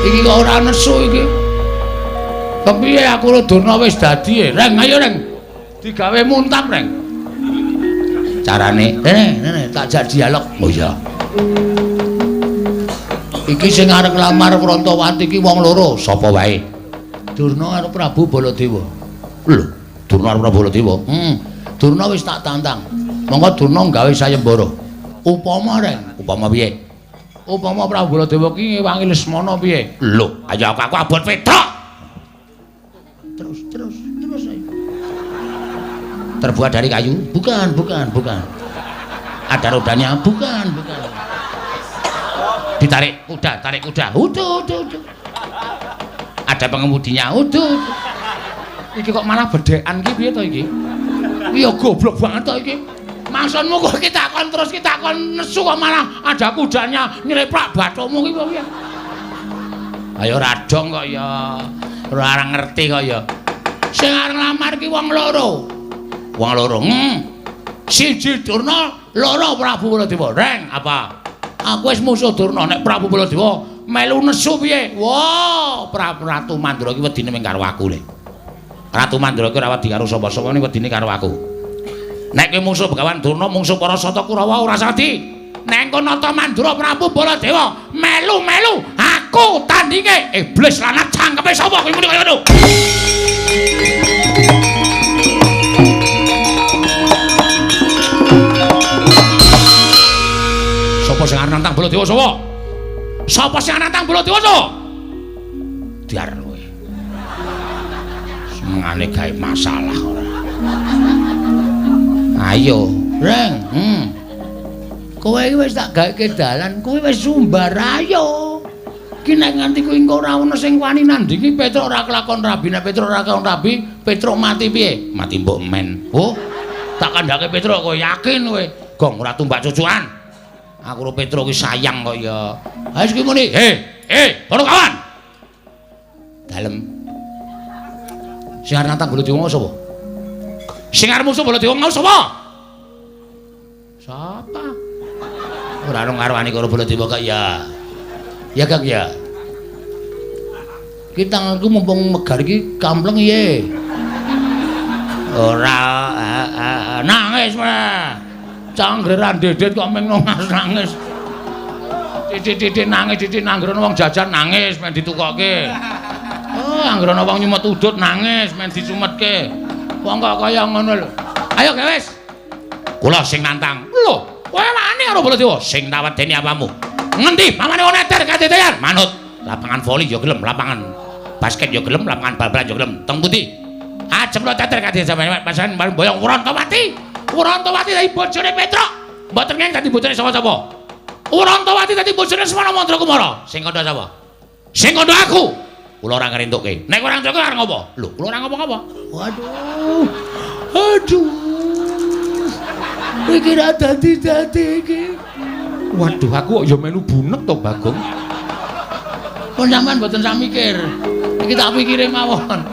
Iki kok ora nesu iki. Kepiye aku lho Durna wis dadi, Reng, ayo Reng. Digawe muntap, Reng. Carane, Rene, tak jak dialog. Oh iya. Iki sing arep nglamar Prantawati iki wong loro, sapa wae? Durna karo Prabu Baladewa. Lho, Durna karo Prabu Baladewa. Durna wis tak tantang. Monggo Durna gawe sayembara. Upama Reng, upama piye? Upama Prabu Baladewa ki ngewangi Lesmana piye? Lho, ayo aku abot Petruk. Terus ayo. Terbuat dari kayu? Bukan. Ada rodanya? Bukan. Ditarik kuda. Udah. Ada pengemudinya? Udah. Iki kok malah bedekan ki piye to iki? Iya goblok banget to iki. Maksudmu kok kita kon nesu kok malah ada kudanya nyleprak bathumu ki piye? Ayo radong kok ya. Ora ngerti kok ya. Sing arep nglamar ki wong loro. Siji Durna, loro Prabu Baladewa. Reng, apa? Aku wis musuh Durna nek Prabu Baladewa melu nesu piye? Wah, Ratu Mandra ki wedine mung karo aku le. Ratu Mandra ki ora wedi karo sapa-sapa ning wedine karo aku. Nek kowe musuh Begawan Durna, musuh para Sata Kurawa ora sadi. Nek engko nata Mandra Prabu Baladewa melu aku tandinge iblis lanat cangkepe sapa kowe muni kaya ngono. Sapa sing arep nantang Baladewa sapa? Sapa sing arep nantang Baladewa sapa? Diar kowe. Semengane gawe masalah ora. Ayo, Reng. Kowe iki wis tak gaweke dalan, kowe wis sumbar ayo. Ki nek nganti kowe engko ora ana sing wani nandingi Petruk ora kelakon rabi, nek Petruk ora kelakon rabi, Petruk mati piye? Mati mbok men. Oh, tak kandhake Petruk kowe yakin kowe? Gong ora tumbak cucukan. Aku karo Petruk ki sayang kok ya. Ha iki muni, para kawan. Dalem. Sing arep nantang Baladewa mau sapa? Sing arep musuh Baladewa mau sapa? Sapa? Ora ono ngarwani karo Baladewa kok ya. Ya Kang ya. Ki tanganku mumpung megar iki kampleng iye. Ora nangis meh. Canggeran dedet kok meng nangis. Titik nangis, titik anggrono wong jajan nangis men ditukokke. Oh, anggrono wong nyumet udut nangis men dicumetke. Wong kok kaya ngono lho. Ayo wis. Kula sing nantang. Lho, kowe wani karo Baladewa sing tawedeni apamu? Ngendi? Pamane ono eter kadedean. Manut. Lapangan voli ya gelem, lapangan basket ya gelem, lapangan bal-balan ya gelem. Teng pundi? Ajeng lo teter kadedean sampeyan pasan boyong Urantawati. Urantawati dadi bojone Petruk. Mboten ngeng dadi bojone sapa-sapa. Urantawati dadi bojone Semana Mandra Kumara. Sing kandha sapa? Sing kandha aku. Kula ora ngrentukke. Nek ora ngrentukke arep ngopo? Lho, kula ora ngapa-ngapa. Aduh. Iki ra dadi iki. Waduh, aku kok ya melu bunek to, Bagong. Pun sampean mboten sak mikir. Iki tak pikire mawon.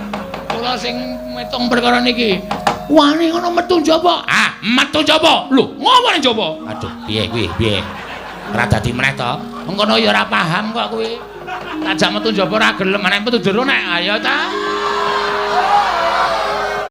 Kula sing metung perkara niki. Wani ngono metu njaba. Ah, metu njaba. Lho, ngopo ning njaba? Aduh, piye kuwi? Piye? Ora dadi meneh to. Engkono ya ora paham kok kuwi. Tak jak metu njaba ora gelem, nek metu jero nek ayo ta.